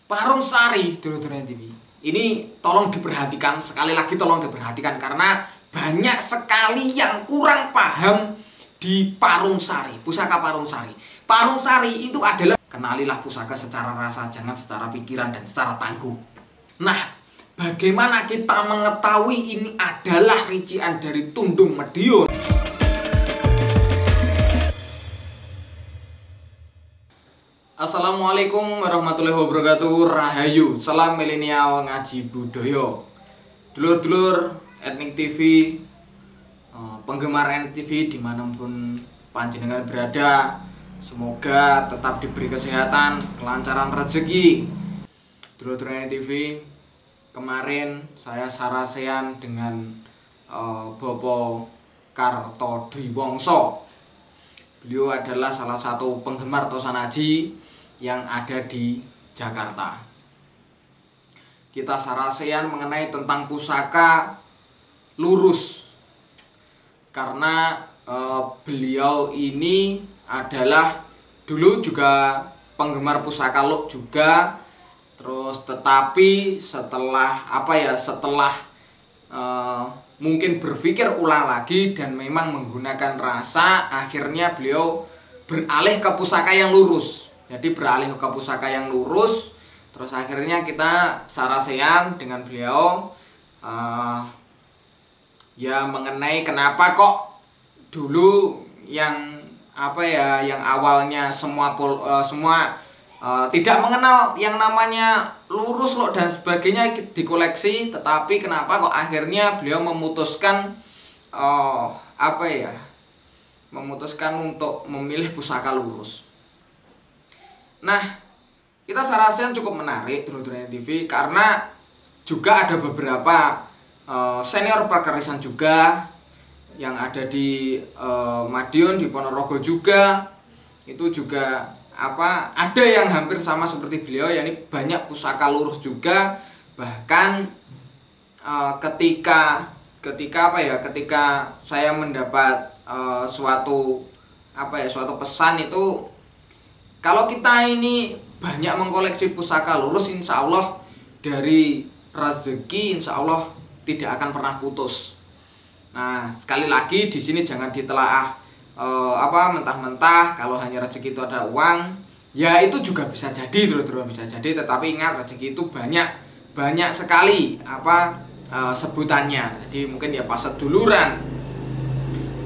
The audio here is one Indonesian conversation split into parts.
Parung Sari, dulur-dulur TV. Ini tolong diperhatikan, sekali lagi tolong diperhatikan karena banyak sekali yang kurang paham di Parung Sari, pusaka Parung Sari. Parung Sari itu adalah kenalilah pusaka secara rasa, jangan secara pikiran dan secara tangguh. Nah, bagaimana kita mengetahui ini adalah rician dari Tundung Medion? Assalamualaikum warahmatullahi wabarakatuh. Rahayu, salam milenial ngaji budaya. Dulur-dulur Etnik TV, penggemar Etnik TV dimanapun panjenengan berada, semoga tetap diberi kesehatan, kelancaran rezeki. Dulur-dulur Etnik TV, kemarin saya sarasean dengan Bapak Kartodiwongso. Beliau adalah salah satu penggemar Tosanaji yang ada di Jakarta. Kita sarasean mengenai tentang pusaka lurus, karena beliau ini adalah dulu juga penggemar pusaka luk juga. Terus tetapi setelah mungkin berpikir ulang lagi dan memang menggunakan rasa, akhirnya beliau beralih ke pusaka yang lurus. Jadi beralih ke pusaka yang lurus. Terus akhirnya kita sarasean dengan beliau ya mengenai kenapa kok dulu yang awalnya semua tidak mengenal yang namanya lurus loh dan sebagainya dikoleksi, tetapi kenapa kok akhirnya beliau memutuskan memutuskan untuk memilih pusaka lurus. Nah, kita sarasean cukup menarik dulur-dulur TV karena juga ada beberapa senior perkerisan juga yang ada di Madiun, di Ponorogo juga. Itu juga ada yang hampir sama seperti beliau, yakni banyak pusaka lurus juga. Bahkan ketika saya mendapat suatu pesan itu, kalau kita ini banyak mengkoleksi pusaka lurus, insya Allah dari rezeki insya Allah tidak akan pernah putus. Nah, sekali lagi di sini jangan ditelaah mentah-mentah kalau hanya rezeki itu ada uang. Ya itu juga bisa jadi, bisa jadi, tetapi ingat rezeki itu banyak sekali sebutannya. Jadi mungkin ya pas seduluran,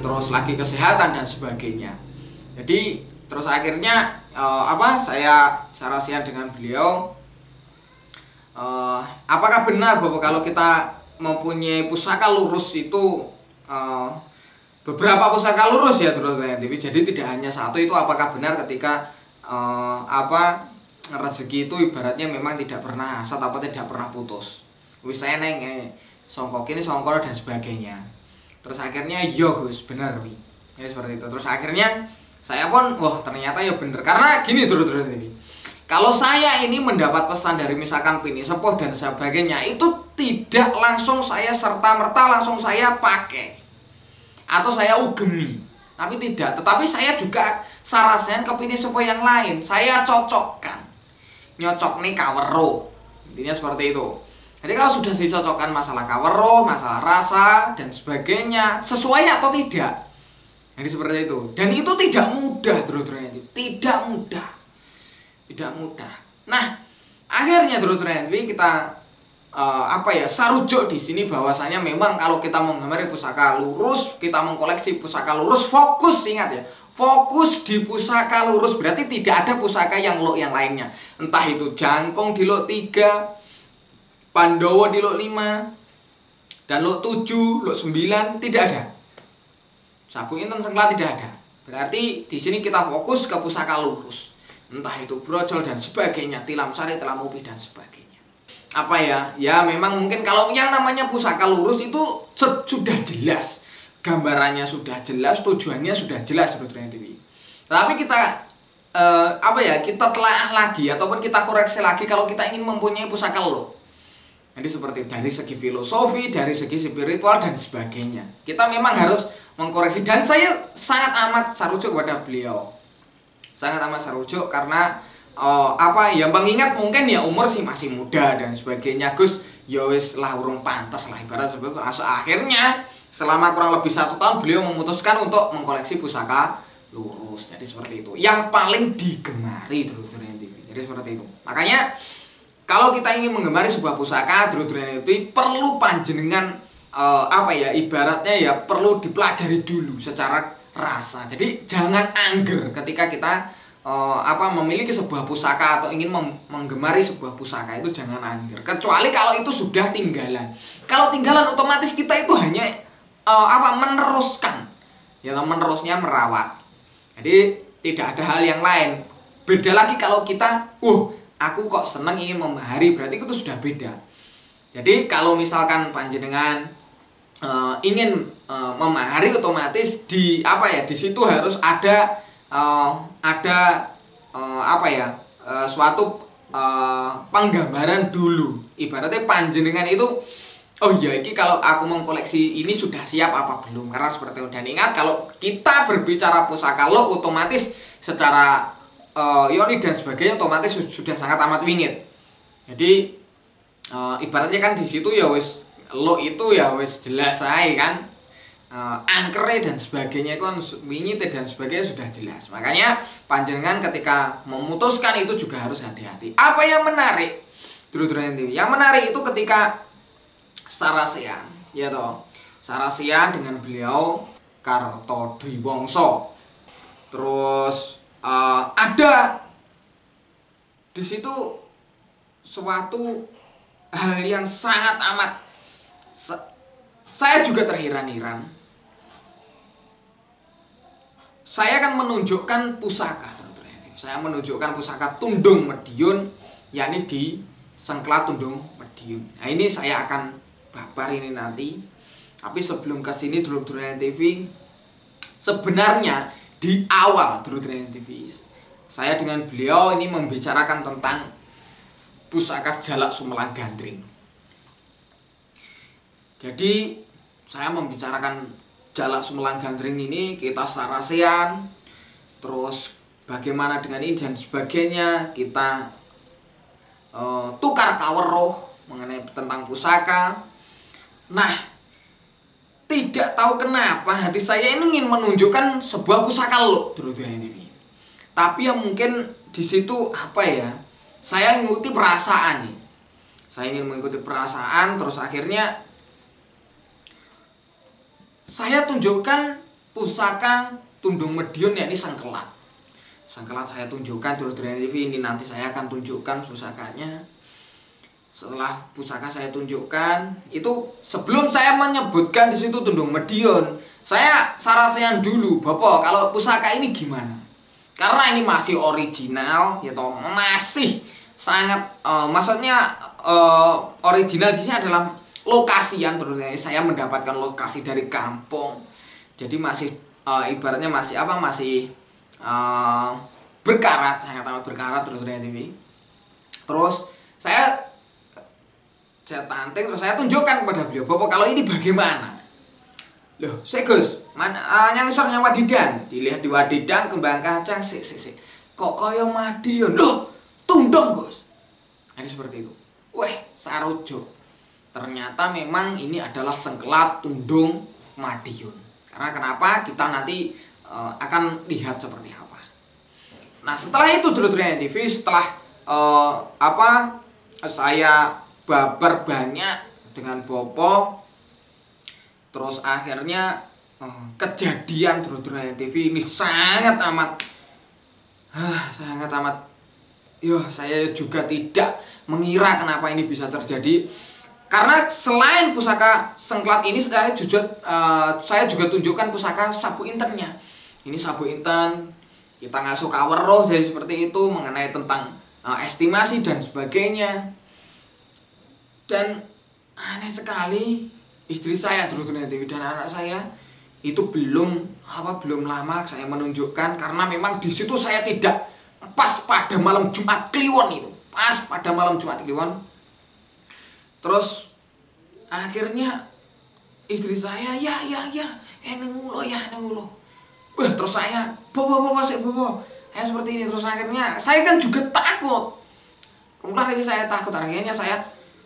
terus lagi kesehatan dan sebagainya. Jadi terus akhirnya saya sarasian dengan beliau, apakah benar bahwa kalau kita mempunyai pusaka lurus itu beberapa pusaka lurus ya teman-teman TV. Jadi tidak hanya satu, itu apakah benar ketika rezeki itu ibaratnya memang tidak pernah hasad tidak pernah putus. Wis eneng songkok ini songkol dan sebagainya. Terus akhirnya iya Gus, benar wi. Ya seperti itu. Terus akhirnya saya pun ternyata ya bener, karena gini dulu ini. Kalau saya ini mendapat pesan dari misalkan Pini Sepuh dan sebagainya, itu tidak langsung saya serta-merta langsung saya pakai atau saya ugemi, tapi tidak. Tetapi saya juga sarasean ke Pini Sepuh yang lain, saya cocokkan, nyocok nih kawero, intinya seperti itu. Jadi kalau sudah dicocokkan masalah kawero, masalah rasa dan sebagainya, sesuai atau tidak. Jadi seperti itu. Dan itu tidak mudah, dulur-dulur, tidak mudah. Nah, akhirnya dulur-dulur kita sarujuk di sini bahwasanya memang kalau kita menggemari pusaka lurus, kita mengkoleksi pusaka lurus, fokus, ingat ya, fokus di pusaka lurus, berarti tidak ada pusaka yang lainnya. Entah itu Jangkung di lot 3, Pandowo di lot 5, dan lot 7, lot 9, tidak ada. Sabu Inten Sengkla tidak ada. Berarti di sini kita fokus ke pusaka lurus. Entah itu brojol dan sebagainya, tilam sari, tilam upi dan sebagainya. Ya memang mungkin kalau yang namanya pusaka lurus itu sudah jelas. Gambarannya sudah jelas, tujuannya sudah jelas sebetulnya TV. Tapi kita kita telaah lagi ataupun kita koreksi lagi kalau kita ingin mempunyai pusaka lurus. Jadi seperti dari segi filosofi, dari segi spiritual dan sebagainya. Kita memang harus mengkoreksi, dan saya sangat amat sarujuk kepada beliau. Sangat amat sarujuk karena apa ya, mengingat mungkin ya umur sih masih muda dan sebagainya, Gus ya wis lah urung pantas lah ibarat seperti itu. Akhirnya selama kurang lebih 1 tahun beliau memutuskan untuk mengkoleksi pusaka lurus. Jadi seperti itu yang paling digemari Dulur-Dulur TV. Jadi seperti itu. Makanya kalau kita ingin menggemari sebuah pusaka Dulur-Dulur TV, perlu panjenengan apa ya, ibaratnya ya perlu dipelajari dulu secara rasa. Jadi jangan angger ketika kita apa memiliki sebuah pusaka atau ingin menggemari sebuah pusaka, itu jangan angger. Kecuali kalau itu sudah tinggalan. Kalau tinggalan otomatis kita itu hanya apa meneruskan, ya menerusnya merawat. Jadi tidak ada hal yang lain. Beda lagi kalau kita, aku kok seneng ingin memahari, berarti itu sudah beda. Jadi kalau misalkan panjenengan ingin memahari, otomatis di apa ya, di situ harus ada apa ya, suatu penggambaran dulu. Ibaratnya panjenengan itu, oh iya, ini kalau aku mengkoleksi ini sudah siap apa belum? Karena seperti itu. Dan ingat, kalau kita berbicara pusaka lo, otomatis secara yoni dan sebagainya otomatis sudah sangat amat wingit. Jadi ibaratnya kan di situ ya wis lo itu ya wis jelas aja kan, angkere dan sebagainya kan wingit dan sebagainya sudah jelas. Makanya panjenengan ketika memutuskan itu juga harus hati-hati. Apa yang menarik Dulur-Dulur TV? Yang menarik itu ketika Sarasean, ya toh. Sarasean dengan beliau Kartodwiwangsa. Terus ada di situ suatu hal yang sangat amat saya juga terheran-heran. Saya akan menunjukkan pusaka, saya menunjukkan pusaka Tundung Medion, yakni di Sengklat Tundung Medion. Nah, ini saya akan babar ini nanti. Tapi sebelum ke sini Dulur-Dulur TV, sebenarnya di awal Dulur-Dulur TV, saya dengan beliau ini membicarakan tentang pusaka Jalak Sumelang Gandring. Jadi saya membicarakan Jalak Sumelang Gandring ini, kita Sarasean, terus bagaimana dengan ini dan sebagainya, kita tukar kaweruh mengenai tentang pusaka. Nah, tidak tahu kenapa hati saya ini ingin menunjukkan sebuah pusaka lo Dulur-Dulur TV. Tapi ya mungkin di situ apa ya, saya mengikuti perasaan nih. Saya ingin mengikuti perasaan, terus akhirnya saya tunjukkan pusaka Tundung Medion, yakni Sengkelat. Sengkelat saya tunjukkan Dulur-Dulur TV, ini nanti saya akan tunjukkan pusakanya. Setelah pusaka saya tunjukkan, itu sebelum saya menyebutkan di situ Tundung Medion, saya Sarasean dulu, Bapak, kalau pusaka ini gimana? Karena ini masih original, ya toh, masih sangat maksudnya original di sini adalah lokasian. Terusnya saya mendapatkan lokasi dari kampung, jadi masih ibaratnya masih apa, masih berkarat, sangat amat berkarat Dulur-Dulur TV. Terus saya tanting, terus saya tunjukkan kepada beliau, Bapak, kalau ini bagaimana? Loh, saya Gus, mana yang ngisor wadidan, dilihat di wadidan kembang kacang, sik. Kok kaya Madiun? Loh, Tundung, Gus. Ini seperti itu. Weh, sarujuk. Ternyata memang ini adalah Sengkelat Tundung Madiun. Karena kenapa? Kita nanti akan lihat seperti apa. Nah, setelah itu Dulur-Dulur TV, setelah apa, saya babar banyak dengan Bopo, terus akhirnya kejadian Dulur-Dulur TV ini sangat amat saya juga tidak mengira kenapa ini bisa terjadi. Karena selain pusaka Sengklat ini, saya juga tunjukkan pusaka Sabu Intennya. Ini Sabu Inten, kita ngasuh kaweruh jadi seperti itu, mengenai tentang estimasi dan sebagainya. Dan aneh sekali, istri saya Dulur-Dulur TV dan anak saya itu belum lama saya menunjukkan, karena memang di situ saya tidak pas pada malam Jumat Kliwon itu. Terus akhirnya istri saya ya eneng ulo. Terus saya bobo seperti ini. Terus akhirnya saya kan juga takut. Ular ini saya takut, akhirnya saya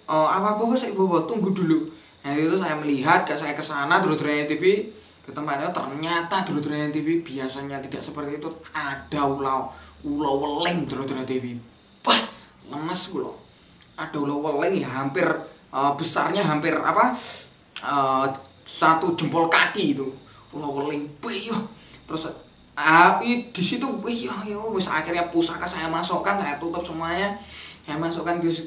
bobo tunggu dulu. Nah itu saya melihat, saya ke sana Dulur-dulur TV, ke tempatnya, ternyata Dulur-dulur TV biasanya tidak seperti itu. Ada ulau weleng Dulur-dulur TV. Wah, lemes gue loh. Ada ulau weleng ya hampir besarnya hampir satu jempol kaki itu. Ulau weleng, terus di situ, wis akhirnya pusaka saya masukkan, saya tutup semuanya, saya masukkan guys.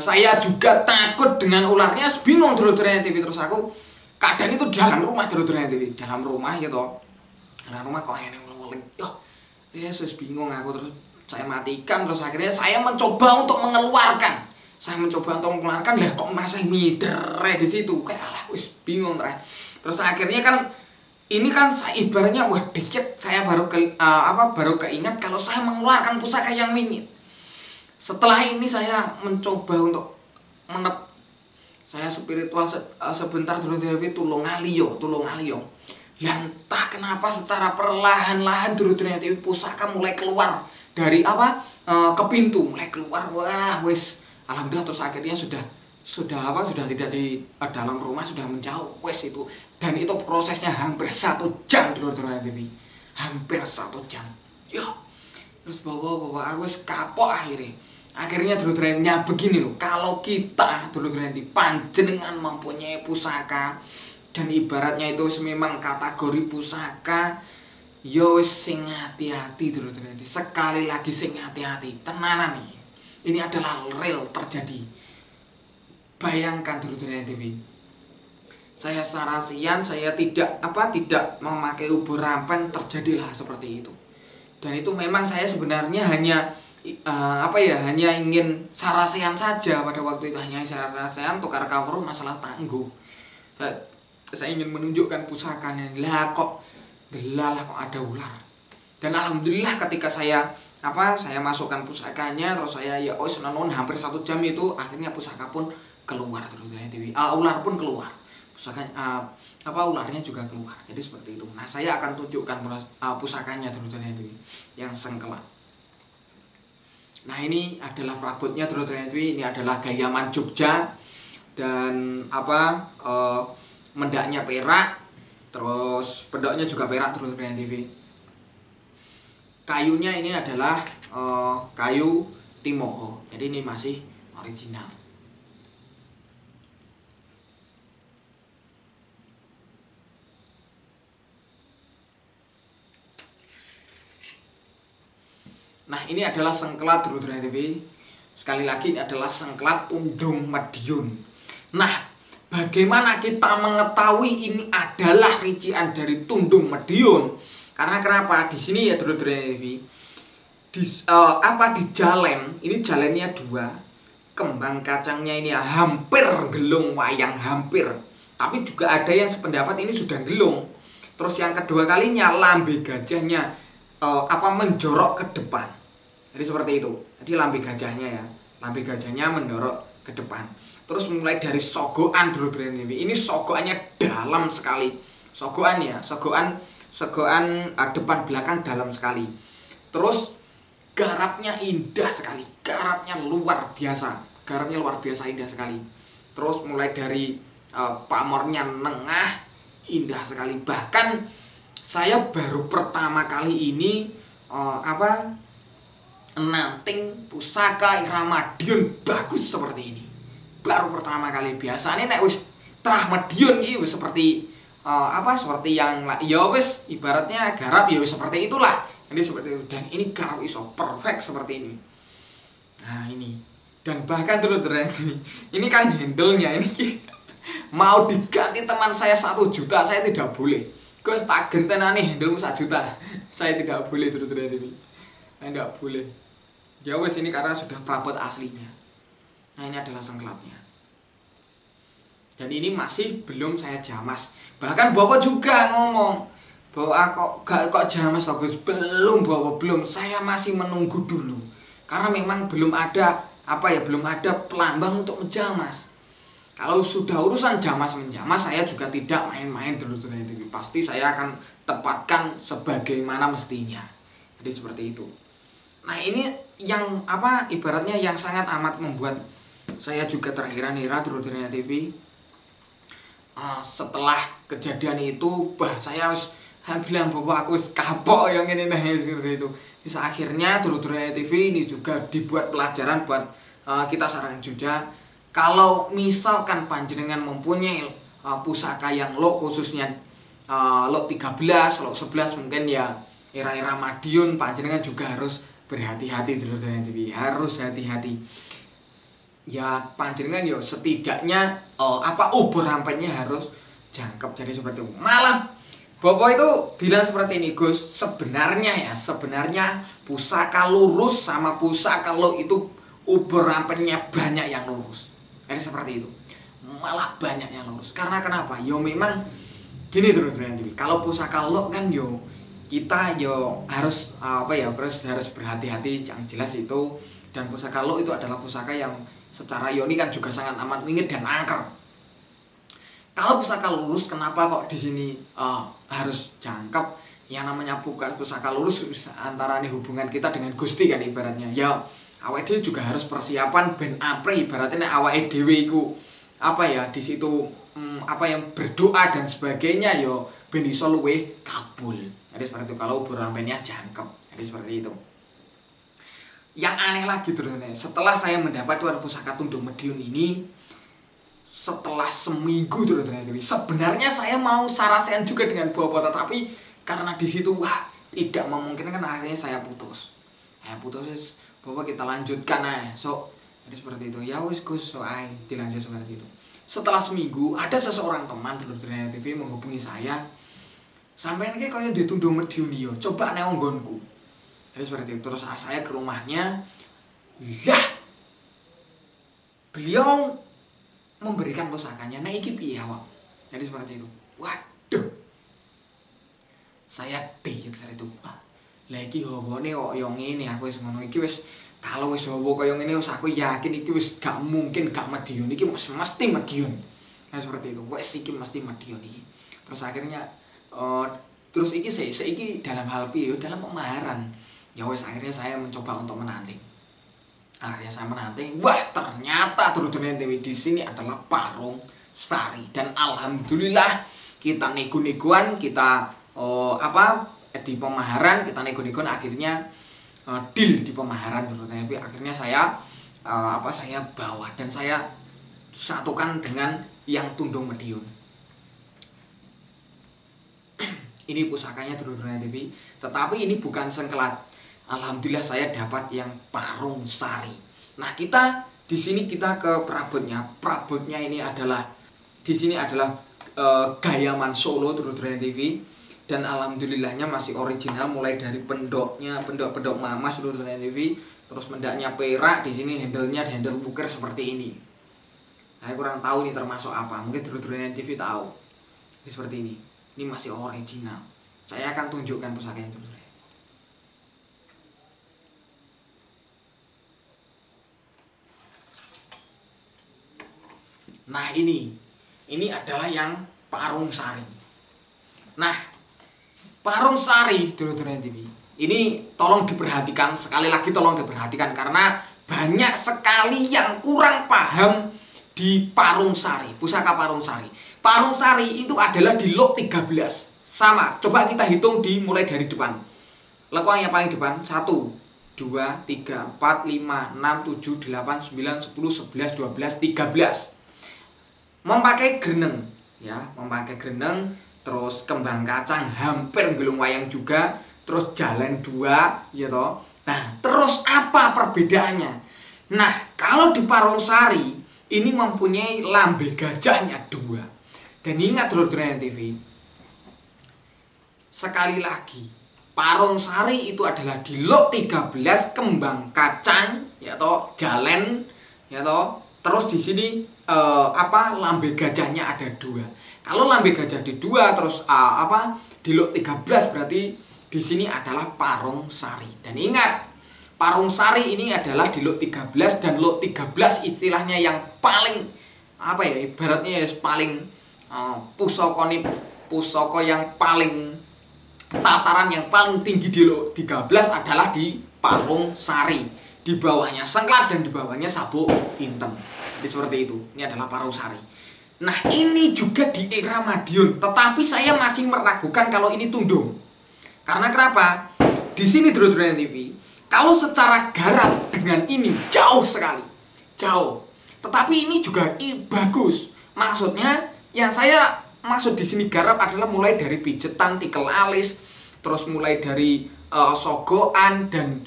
Saya juga takut dengan ularnya, bingung Dulur-dulur TV. Terus aku keadaan itu dalam rumah Dulur-dulur TV, dalam rumah gitu, dalam rumah kok ini ular-ular, Yesus bingung aku. Terus saya matikan, terus akhirnya saya mencoba untuk mengeluarkan, lah kok masih mider di situ, kayak alah wis bingung terus akhirnya kan ini kan saya ibaratnya wah dikit saya baru keingat kalau saya mengeluarkan pusaka yang wingit. Setelah ini saya mencoba untuk saya spiritual sebentar Dulur-dulur TV tulung aliyo. Dan entah kenapa secara perlahan-lahan Dulur-dulur TV pusaka mulai keluar dari ke pintu, mulai keluar. Wah, wis alhamdulillah. Terus akhirnya sudah tidak di dalam rumah, sudah menjauh wes itu. Dan itu prosesnya hampir 1 jam Dulur-dulur TV. Hampir 1 jam. Yo. Terus bawa aku kapok akhirnya Dulur-dulur begini loh. Kalau kita Dulur-dulur panjenengan mempunyai pusaka dan ibaratnya itu memang kategori pusaka, yo wis sing hati-hati Dulur-dulur. Sekali lagi sing hati-hati. Tenanan nih. Ini adalah real terjadi. Bayangkan Dulur-dulur TV. Saya sarasian, saya tidak memakai ubur rampen, terjadilah seperti itu. Dan itu memang saya sebenarnya hanya hanya ingin sarasian saja pada waktu itu, hanya sarasian tukar kawruh masalah tangguh. Saya ingin menunjukkan pusakanya, kok ada ular. Dan alhamdulillah ketika saya masukkan pusakanya, terus saya hampir 1 jam itu akhirnya pusaka pun keluar Dulur-dulur TV. Ular pun keluar. Ularnya juga keluar. Jadi seperti itu. Nah, saya akan tunjukkan pusakanya Dulur-dulur TV yang sengkelap. Nah, ini adalah perabotnya Dulur-dulur TV. Ini adalah Gayaman Jogja dan mendaknya perak, terus pedoknya juga perak Dulur-dulur TV. Kayunya ini adalah kayu Timoho. Jadi ini masih original. Nah, ini adalah sengkelat Dulur-dulur TV. Sekali lagi ini adalah sengkelat Tundung Medion. Nah, bagaimana kita mengetahui ini adalah rician dari Tundung Medion? Karena kenapa? Di sini ya Dulur-dulur TV. Di jalan, ini jalannya 2. Kembang kacangnya ini hampir gelung wayang, hampir. Tapi juga ada yang sependapat ini sudah gelung. Terus yang kedua kalinya lambe gajahnya menjorok ke depan. Jadi seperti itu. Jadi lambe gajahnya mendorok ke depan. Terus mulai dari sogokan Dulur-dulur TV. Ini sogokannya dalam sekali. Sogokan depan belakang dalam sekali. Terus garapnya indah sekali. Garapnya luar biasa indah sekali. Terus mulai dari pamornya nengah, indah sekali. Bahkan saya baru pertama kali ini nanting pusaka Ramadion bagus seperti ini. Baru pertama kali. Biasanya nek wis Ramadion iki wis seperti seperti yang ya wis ibaratnya garap ya wis seperti itulah. Ini seperti itu. Dan ini garap iso perfect seperti ini. Nah, ini. Dan bahkan Dulur-dulur ini kan handle-nya ini mau diganti teman saya 1 juta, saya tidak boleh. Gue tak gentenane handle 1 juta. Saya tidak boleh Dulur-dulur ini. Saya tidak boleh. Ya wes ini karena sudah perabot aslinya. Nah, ini adalah sengkelatnya. Dan ini masih belum saya jamas. Bahkan Bapak juga ngomong bahwa kok jamas Bagus. Belum Bapak, belum. Saya masih menunggu dulu. Karena memang belum ada belum ada pelambang untuk menjamas. Kalau sudah urusan jamas menjamas, saya juga tidak main-main Dulur-dulur TV. Pasti saya akan tepatkan sebagaimana mestinya. Jadi seperti itu. Nah, ini yang ibaratnya yang sangat amat membuat saya juga terheran-heran Dulur-dulur TV. Setelah kejadian itu, saya harus bilang bahwa aku kapok yang ini seperti itu. Bisa akhirnya Dulur-dulur TV ini juga dibuat pelajaran buat kita saran juga. Kalau misalkan panjenengan mempunyai pusaka yang lock, khususnya lock 13, lock 11, mungkin ya era-era Madiun, panjenengan juga harus berhati-hati Dulur-dulur TV, harus hati-hati. Ya panjenengan yo setidaknya obor rampenya harus jangkep. Jadi seperti itu. Malah Bapak itu bilang seperti ini, Gus, sebenarnya pusaka lurus sama pusaka lo itu obor rampenya banyak yang lurus. Jadi seperti itu. Malah banyak yang lurus. Karena kenapa? Yo memang gini Dulur-dulur TV. Kalau pusaka lo kan yo kita yo harus harus berhati-hati, yang jelas itu. Dan pusaka lo itu adalah pusaka yang secara yoni kan juga sangat amat wingit dan angker. Kalau pusaka lurus, kenapa kok di sini harus jangkep? Yang namanya pusaka lurus antara nih hubungan kita dengan Gusti kan ibaratnya. Ya awake dhewe juga harus persiapan ben apre ibaratnya awake dhewe iku di situ yang berdoa dan sebagainya yo ben iso luwih kabul. Jadi seperti itu kalau obor rampenya jangkep. Jadi seperti itu. Yang aneh lagi ternyata, setelah saya mendapatkan pusaka Tundung Mediun ini, setelah seminggu ternyata, sebenarnya saya mau sarasen juga dengan Bapak, tetapi karena di situ tidak memungkinkan, akhirnya saya putus. Bapak kita lanjutkan jadi seperti itu. Ya wis Gus, dilanjut seperti itu. Setelah seminggu, ada seseorang teman Dulur-dulur TV menghubungi saya. Sampai ini kaya di Tundung Mediun yo, coba nang nggonku. Jadi seperti itu. Terus saya ke rumahnya, beliau memberikan pusakanya. Nah iki piye awak? Jadi seperti itu. Waduh, saya seperti itu. Lah iki hobone kok yo ngene, aku wis ngono iki wis. Kalau wis hobo kaya ngene wis aku yakin iki wis gak mungkin gak Mediun, iki mesti Mediun. Nah seperti itu. Wis iki mesti Mediun iki. Terus akhirnya terus iki seiki dalam hal piye? Dalam pemaharan. Ya wes akhirnya saya mencoba untuk menanti. Akhirnya saya menanti. Wah, ternyata Dulur-dulur TV di sini adalah Parung Sari. Dan alhamdulillah kita nego-negoan, kita di pemaharan, kita nego-negoan akhirnya deal di pemaharan Dulur-dulur TV. Akhirnya saya saya bawa dan saya satukan dengan yang Tundung Mediun. Ini pusakanya Dulur-dulur TV, tetapi ini bukan sengkelat. Alhamdulillah saya dapat yang Parung Sari. Nah, kita di sini kita ke perabotnya. Perabotnya ini adalah di sini adalah Gayaman Solo Dulur-dulur TV, dan alhamdulillahnya masih original mulai dari pendoknya, pendok Mamas Dulur-dulur TV, terus mendaknya perak, di sini handle buker seperti ini. Saya kurang tahu ini termasuk apa. Mungkin Dulur-dulur TV tahu. Ini seperti ini. Ini masih original. Saya akan tunjukkan pusakanya dulu. Nah ini adalah yang Parung Sari. Nah Parung Sari Dulur-dulur TV ini tolong diperhatikan, sekali lagi tolong diperhatikan, karena banyak sekali yang kurang paham di Parung Sari, pusaka Parung Sari. Parung Sari itu adalah di lock 13. Sama, coba kita hitung dimulai dari depan. Lekuang yang paling depan 1, 2, 3, 4, 5, 6, 7, 8, 9, 10, 11, 12, 13. Memakai greneng, ya, memakai greneng, terus kembang kacang hampir gelung wayang juga, terus jalan 2, ya toh. Nah, terus apa perbedaannya? Nah, kalau di Parung Sari ini mempunyai lambe gajahnya 2. Dan ingat Dulur-dulur TV, sekali lagi, Parung Sari itu adalah di lot 13 kembang kacang, ya toh, jalen, ya toh. Terus di sini lambe gajahnya ada 2. Kalau lambe gajah di 2 terus di lot 13 berarti di sini adalah Parung Sari. Dan ingat, Parung Sari ini adalah di lot 13, dan lot 13 istilahnya yang paling ibaratnya paling pusaka yang paling tataran yang paling tinggi di Lok 13 adalah di Parung Sari. Di bawahnya Sengklat dan di bawahnya Sabuk Inten. Jadi seperti itu. Ini adalah Parung Sari. Nah, ini juga di era Madiun, tetapi saya masih meragukan kalau ini Tundung. Karena kenapa? Di sini Dulur-dulur TV, kalau secara garap dengan ini jauh sekali. Jauh. Tetapi ini juga bagus. Maksudnya yang saya maksud di sini garap adalah mulai dari pijetan, tikel alis, terus mulai dari sogokan dan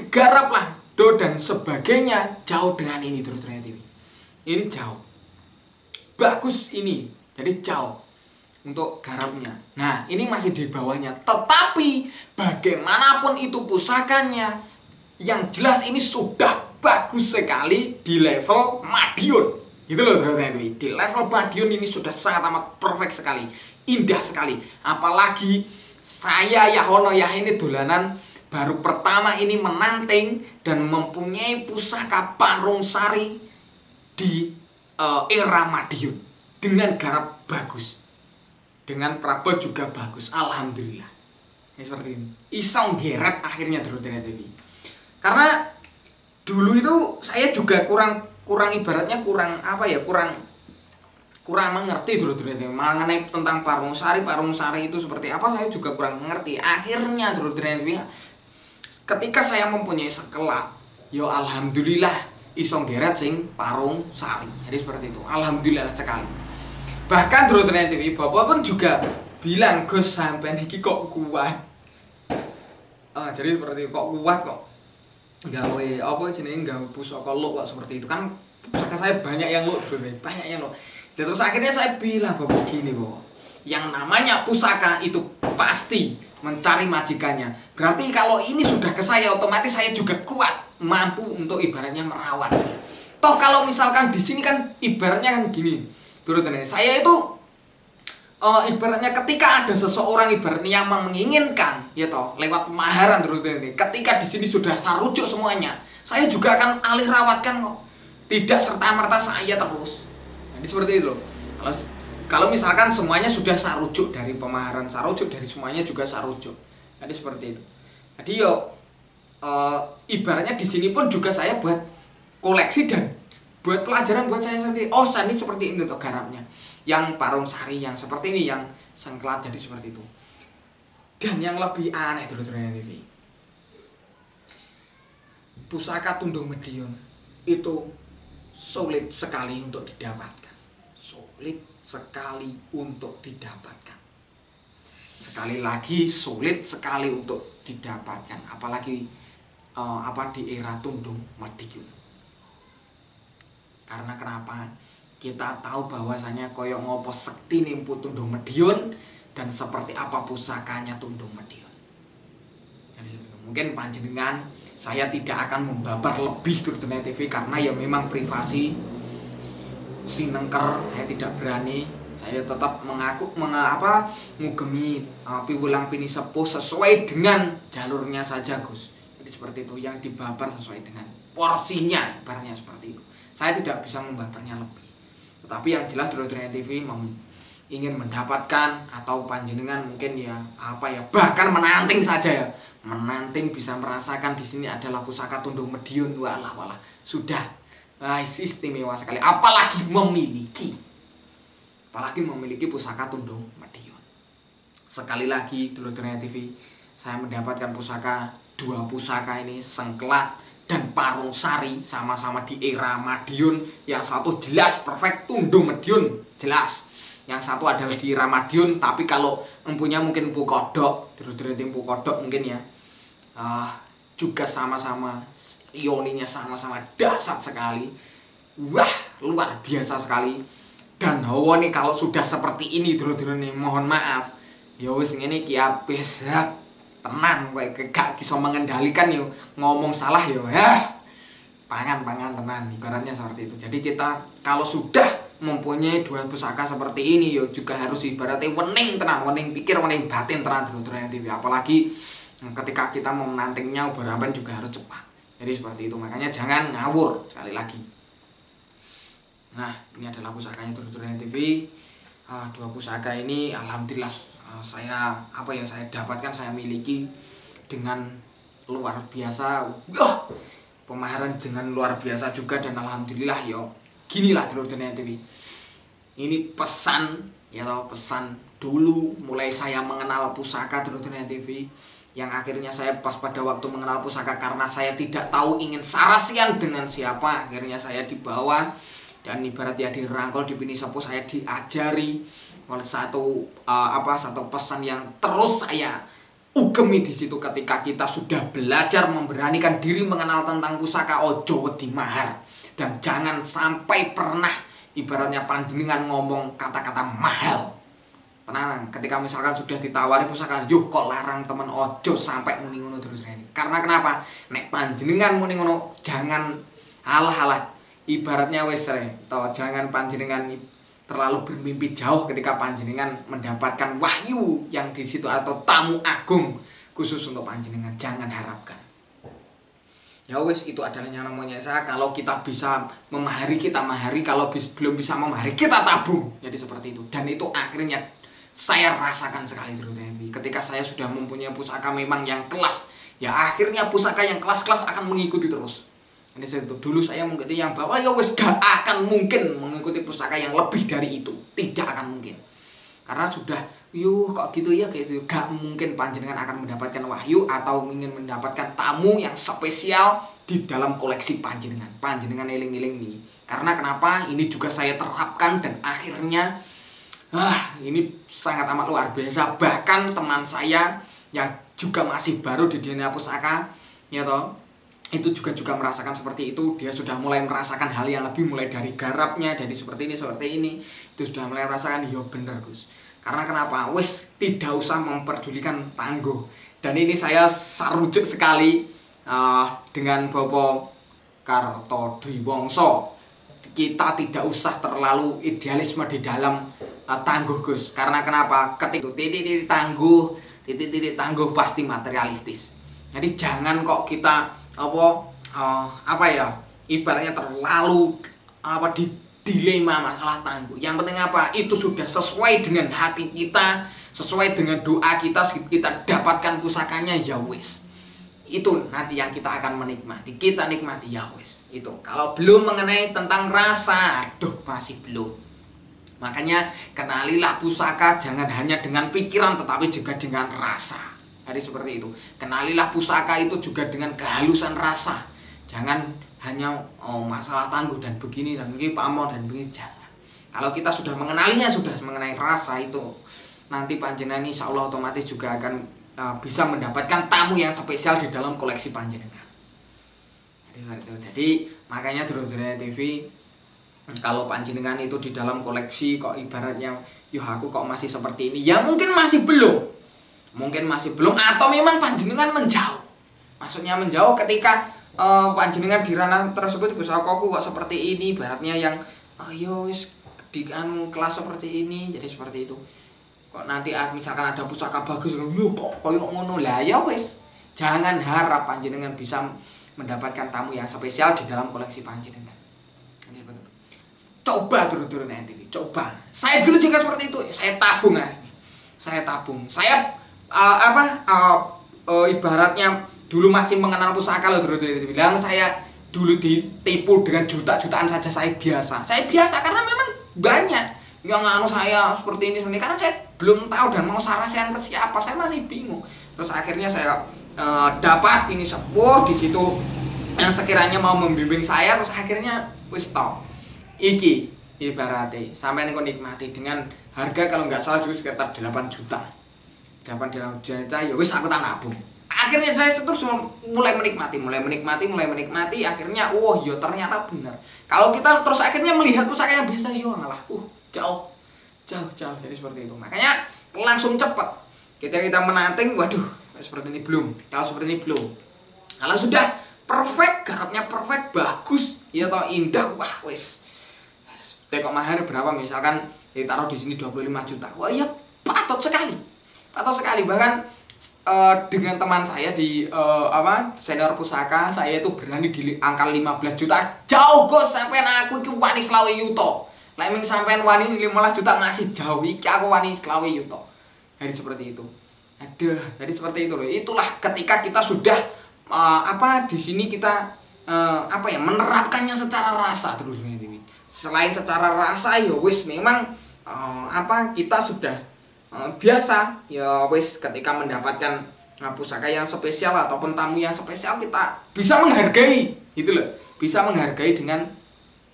garap lah, do dan sebagainya jauh dengan ini Dulur-dulur TV. Ini jauh. Bagus ini. Jadi jauh untuk garapnya. Nah, ini masih di bawahnya. Tetapi bagaimanapun itu pusakanya, yang jelas ini sudah bagus sekali di level Madiun. Gitu loh teman-teman. Di level Madiun ini sudah sangat amat perfect sekali, indah sekali. Apalagi saya Yahono ya ini dolanan baru pertama ini menanting dan mempunyai pusaka Parung Sari di era Madiun dengan garap bagus, dengan perabot juga bagus. Alhamdulillah. Ini seperti ini. Isong geret akhirnya Dulur-dulur TV. Karena dulu itu saya juga kurang ibaratnya kurang mengerti Dulur-dulur TV mengenai tentang Parung Sari itu seperti apa, saya juga kurang mengerti. Akhirnya Dulur-dulur TV, ketika saya mempunyai Sekelat, yo alhamdulillah isong geret sing Parung Sari. Jadi seperti itu. Alhamdulillah sekali. Bahkan Dulur-dulur TV Bapak pun juga bilang, "Gus, sampean iki kok kuat." Jadi seperti kok kuat kok gawe apa jenenge gawe pusaka luk kok seperti itu. Kan pusaka saya banyak yang luk, banyak yang luk. Terus akhirnya saya bilang Bapak gini, Bapak. Yang namanya pusaka itu pasti mencari majikannya. Berarti kalau ini sudah ke saya, otomatis saya juga kuat, mampu untuk ibaratnya merawatnya. Toh kalau misalkan di sini kan ibaratnya kan gini, Dulur-dulur, saya itu ibaratnya ketika ada seseorang ibaratnya yang menginginkan, ya toh, lewat pemaharan Dulur-dulur, ketika di sini sudah sarujuk semuanya, saya juga akan alih rawatkan kok. Tidak serta-merta saya terus. Jadi seperti itu loh. Kalau misalkan semuanya sudah sarujuk dari pemaharan, sarujuk dari semuanya juga sarujuk. Jadi seperti itu. Jadi yo ibaratnya di sini pun juga saya buat koleksi dan buat pelajaran buat saya sendiri. Oh, ini seperti ini tuh garapnya. Yang Parung Sari yang seperti ini, yang Sengklat jadi seperti itu. Dan yang lebih aneh Dulur-dulur TV, pusaka Tundung Madiun itu sulit sekali untuk didapatkan. Sulit sekali untuk didapatkan. Sekali lagi sulit sekali untuk didapatkan, apalagi di era Tundung Madiun. Karena kenapa? Kita tahu bahwasanya koyok ngopo sekti nimpu Tundung Madiun dan seperti apa pusakanya Tundung Madiun. Jadi, mungkin panjenengan saya tidak akan membabar lebih Dulur-dulur TV karena ya memang privasi sinengker, saya tidak berani. Saya tetap ngugemi piwulang pini sepuh sesuai dengan jalurnya saja, Gus. Jadi seperti itu, yang dibabar sesuai dengan porsinya, ibaratnya seperti itu. Saya tidak bisa membabarnya lebih. Tetapi yang jelas Dulur-dulur TV ingin mendapatkan atau panjenengan mungkin bahkan menanting saja ya. Menanting bisa merasakan di sini adalah pusaka Tundung Madiun. Walah sudah istimewa sekali, apalagi memiliki pusaka Tundung Madiun. Sekali lagi Dulur-dulur TV, saya mendapatkan dua pusaka ini, Sengklat dan Parung Sari, sama-sama di era Madiun. Yang satu jelas perfect Tundung Madiun, jelas. Yang satu adalah di era Madiun, tapi kalau empunya mungkin Empu Kodok, Dulur-dulur Empu Kodok mungkin ya, juga sama-sama ioninya sama-sama dasar sekali. Wah, luar biasa sekali. Dan hawa nih kalau sudah seperti ini Dulur-dulur nih, mohon maaf. Ya wis ngene iki abis tenan kowe gak bisa mengendalikan yo, ngomong salah yo ya. Pangan tenan, ibaratnya seperti itu. Jadi kita kalau sudah mempunyai dua pusaka seperti ini yo juga harus ibaratnya wening tenan, wening pikir, wening batin tenan Dulur-dulur TV. Apalagi ketika kita mau menantingnya ubarapan juga harus cepat. Jadi seperti itu, makanya jangan ngawur sekali lagi. Nah, ini adalah pusakanya Dulur-dulur TV. Dua pusaka ini alhamdulillah saya dapatkan, saya miliki dengan luar biasa. Pemaharan dengan luar biasa juga, dan alhamdulillah yo ginilah Dulur-dulur TV. Ini pesan ya toh, pesan dulu mulai saya mengenal pusaka Dulur-dulur TV, yang akhirnya saya pas pada waktu mengenal pusaka karena saya tidak tahu ingin sarasian dengan siapa, akhirnya saya dibawa dan ibarat ya dirangkul di Pinisepuh, saya diajari oleh satu pesan yang terus saya ugemi di situ. Ketika kita sudah belajar memberanikan diri mengenal tentang pusaka, ojo wedi mahar, dan jangan sampai pernah ibaratnya panjenengan ngomong kata-kata mahal. Tenang, ketika misalkan sudah ditawari pusaka, yuk kok larang temen, ojo sampai muni ngono terus ini. Karena kenapa? Nek panjenengan muni ngono, jangan halah-halah ibaratnya wis jangan panjenengan terlalu bermimpi jauh ketika panjenengan mendapatkan wahyu yang di situ atau tamu agung khusus untuk panjenengan. Jangan harapkan. Ya wis, itu adalah yang namanya saya. Kalau kita bisa memahari, kita mahari. Kalau belum bisa memahari, kita tabung. Jadi seperti itu. Dan itu akhirnya saya rasakan sekali dulu. Ketika saya sudah mempunyai pusaka memang yang kelas, ya akhirnya pusaka yang kelas-kelas akan mengikuti terus. Ini dulu saya mengikuti yang bawah, ya wes gak akan mungkin mengikuti pusaka yang lebih dari itu. Tidak akan mungkin. Karena sudah, kok gitu ya, kayak gitu. Gak mungkin panjenengan akan mendapatkan wahyu atau ingin mendapatkan tamu yang spesial di dalam koleksi panjenengan. Panjenengan eling-eling nih. Karena kenapa? Ini juga saya terapkan dan akhirnya ini sangat amat luar biasa. Bahkan teman saya yang juga masih baru di dunia pusaka, ya toh, itu juga merasakan seperti itu. Dia sudah mulai merasakan hal yang lebih, mulai dari garapnya, jadi seperti ini itu sudah mulai merasakan. Ya bener Gus, karena kenapa? Wis tidak usah memperdulikan tangguh. Dan ini saya sarujuk sekali dengan Bapak Kartodwiwongso. Kita tidak usah terlalu idealisme di dalam tangguh Gus. Karena kenapa? Ketika titik-titik tangguh pasti materialistis. Jadi jangan kok kita ibaratnya terlalu di dilema masalah tangguh. Yang penting apa? Itu sudah sesuai dengan hati kita, sesuai dengan doa kita dapatkan pusakanya, ya wis. Itu nanti yang kita akan menikmati. Kita nikmati, ya wis. Itu. Kalau belum mengenai tentang rasa, masih belum. Makanya kenalilah pusaka jangan hanya dengan pikiran tetapi juga dengan rasa. Jadi seperti itu. Kenalilah pusaka itu juga dengan kehalusan rasa. Jangan hanya masalah tangguh dan begini dan begini, pamor dan begini, jangan. Kalau kita sudah mengenalinya, sudah mengenai rasa itu, nanti panjenengan insya Allah otomatis juga akan bisa mendapatkan tamu yang spesial di dalam koleksi panjenengan. Jadi makanya Dulur-dulur TV, kalau panjenengan itu di dalam koleksi kok ibaratnya, aku kok masih seperti ini, ya mungkin masih belum. Atau memang panjenengan menjauh. Maksudnya menjauh ketika panjenengan di ranah tersebut, pusakaku kok seperti ini, ibaratnya yang di kelas seperti ini, jadi seperti itu. Kok nanti misalkan ada pusaka bagus, kok koyo ngono lah, ya wis. Jangan harap panjenengan bisa mendapatkan tamu yang spesial di dalam koleksi panjenengan. Coba Dulur-dulur TV, coba. Saya dulu juga seperti itu, saya tabung. Ibaratnya dulu masih mengenal pusaka loh Dulur-dulur TV. Bilang saya dulu ditipu dengan juta-jutaan saja, saya biasa karena memang banyak yang saya seperti ini karena saya belum tahu dan mau sarasian ke siapa, saya masih bingung. Terus akhirnya saya dapat ini sepuh di situ yang sekiranya mau membimbing saya, terus akhirnya wis tau iki ibaratnya sampai nikmati dengan harga kalau nggak salah juga sekitar 8 juta, ya wis aku tak nabung. Akhirnya saya terus mulai menikmati, akhirnya ternyata benar. Kalau kita terus akhirnya melihat pusaka yang biasa, jauh. Jadi seperti itu. Makanya langsung cepat. Kita menanting, seperti ini belum. Kalau sudah perfect, garapnya perfect, bagus, indah, wis. Tekok mahar berapa misalkan ditaruh di sini 25 juta. Wah iya, patut sekali. Bahkan dengan teman saya di senior pusaka, saya itu berani di angka 15 juta. Jauh Gus, sampai aku iki wani 20 yuto. Lek ming sampean wani 15 juta masih jauh, iki aku wani 20 yuto. Jadi seperti itu. Aduh, jadi seperti itu loh. Itulah ketika kita sudah di sini kita menerapkannya secara rasa terus ini. Selain secara rasa ya wis memang kita sudah biasa ya wis ketika mendapatkan pusaka yang spesial ataupun tamu yang spesial kita bisa menghargai gitu loh. Bisa menghargai dengan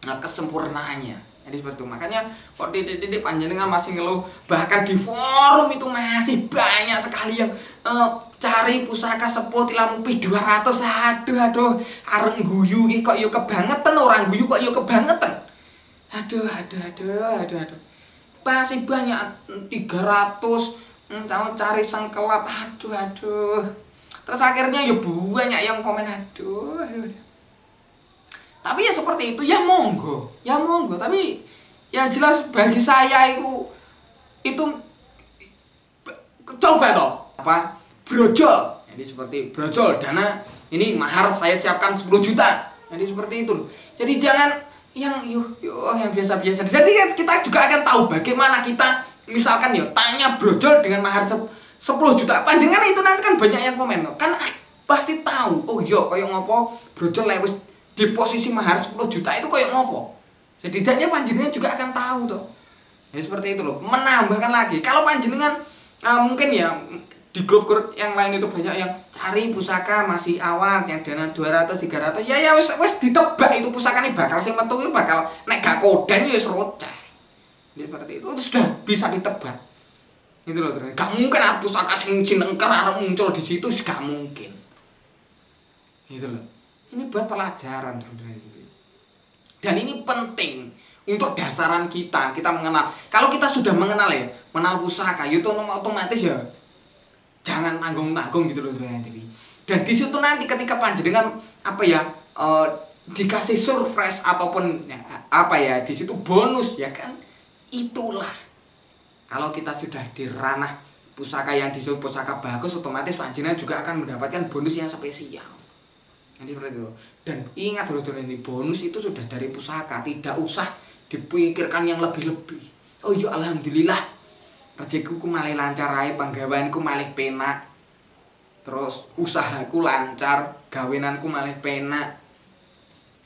kesempurnaannya. Jadi seperti itu. Makanya kok titik-titik panjenengan masih ngeluh, bahkan di forum itu masih banyak sekali yang cari pusaka sepuh tilam pi 200. Aduh areng guyu iki kok yo kebangetan, orang guyu kok yo kebangetan. Aduh. Masih banyak 300 tahu cari sengkelat. Aduh. Terus akhirnya ya banyak yang komen aduh. Tapi ya seperti itu, ya monggo. Tapi yang jelas bagi saya itu coba toh brojol. Jadi seperti brojol dana ini mahar saya siapkan 10 juta. Jadi seperti itu loh. Jadi jangan yang yang biasa-biasa. Jadi kita juga akan tahu bagaimana kita misalkan tanya brojol dengan mahar 10 juta. Panjenengan itu nanti kan banyak yang komen kan pasti tahu. Oh iya koyo ngopo brojol lewis di posisi mahar 10 juta itu koyo ngopo. Setidaknya panjenengan juga akan tahu toh. Ya seperti itu loh. Menambahkan lagi kalau panjenengan mungkin ya di grup-grup yang lain itu banyak yang cari pusaka masih awal yang dana 200 300 ya wis ditebak itu pusaka ini bakal sing metu itu bakal nek gak kodan ya wis roceh. Jadi seperti itu sudah bisa ditebak. Itu loh terus. Gak mungkin pusaka sing cinengker arep muncul di situ gak mungkin. Gitu loh. Ini buat pelajaran teman-teman. Dan ini penting untuk dasaran kita mengenal. Kalau kita sudah mengenal pusaka, itu otomatis ya jangan tanggung-tanggung gitu loh teman-teman. Dan di situ nanti ketika panjenengan dikasih surprise ataupun di situ bonus ya kan, itulah. Kalau kita sudah di ranah pusaka yang disebut pusaka bagus, otomatis panjenengan juga akan mendapatkan bonus yang spesial. Jadi seperti itu. Dan ingat dulu ini bonus itu sudah dari pusaka, tidak usah dipikirkan yang lebih-lebih. Oh iya alhamdulillah. Rezekiku malih lancar ae, panggaweanku malih penak. Terus usahaku lancar, gawenanku malih penak.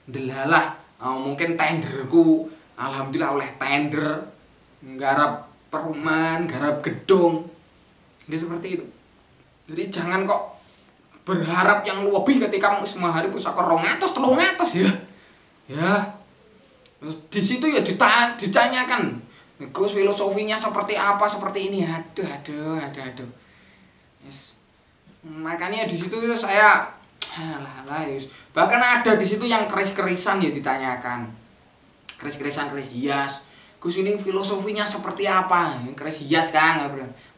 Delalah mungkin tenderku alhamdulillah oleh tender, nggarap perumahan, nggarap gedung. Jadi seperti itu. Jadi jangan kok berharap yang lebih ketika semua hari pusaka 200 300 ya. Ya. Terus di situ ya ditanyakan, Gus filosofinya seperti apa seperti ini. Aduh. Yes. Makanya di situ saya bahkan ada di situ yang keris-kerisan ya ditanyakan. Keris-kerisan keris hias. Gus ini filosofinya seperti apa? Keris hias kan.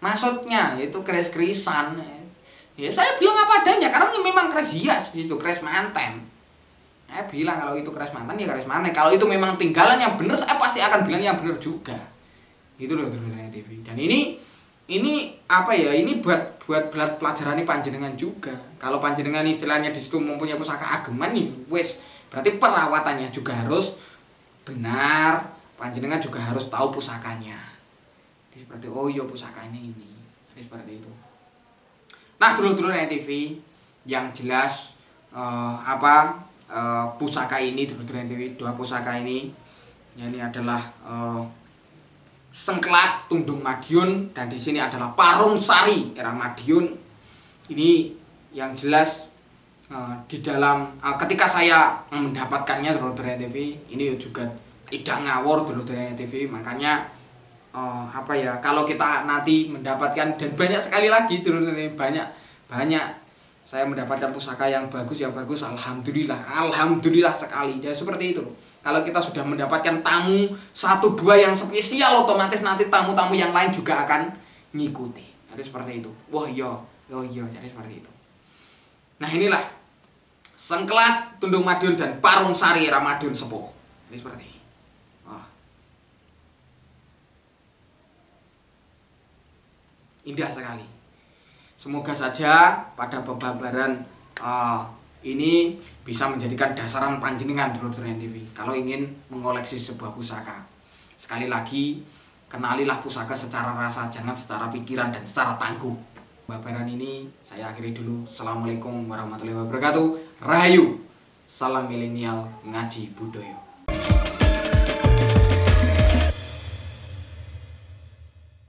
Maksudnya itu keris-kerisan. Ya saya bilang apa adanya karena ini memang keris hias itu keris manten. Saya bilang kalau itu keris manten ya keris manten. Kalau itu memang tinggalan yang benar saya pasti akan bilang yang benar juga. Gitu loh teman-teman TV. Dan ini ini buat pelajaran panjenengan juga. Kalau panjenengan istilahnya di situ mempunyai pusaka ageman nih, wes berarti perawatannya juga harus benar. Panjenengan juga harus tahu pusakanya. Jadi seperti oh iya pusakanya ini. Jadi seperti itu. Nah, dulu-dulu TV yang jelas pusaka ini dulu-dulu TV, 2 pusaka ini adalah Sengklat Tundung Madiun dan di sini adalah Parung Sari Era Madiun. Ini yang jelas di dalam ketika saya mendapatkannya dulu-dulu TV ini juga tidak ngawur dulu-dulu TV, makanya kalau kita nanti mendapatkan dan banyak sekali lagi dulu-dulu banyak saya mendapatkan pusaka yang bagus alhamdulillah sekali ya seperti itu. Kalau kita sudah mendapatkan tamu 1-2 yang spesial, otomatis nanti tamu-tamu yang lain juga akan ngikuti. Jadi seperti itu. Wah iya jadi seperti itu. Nah inilah Sengklat Tundung Madiun dan Parung Sari Era Madiun Sepuh. Jadi seperti ini. Indah sekali. Semoga saja pada pembabaran ini bisa menjadikan dasaran panjenengan dulu TV kalau ingin mengoleksi sebuah pusaka. Sekali lagi kenalilah pusaka secara rasa, jangan secara pikiran dan secara tangguh. Babaran ini saya akhiri dulu. Assalamualaikum warahmatullahi wabarakatuh. Rahayu. Salam milenial ngaji budaya.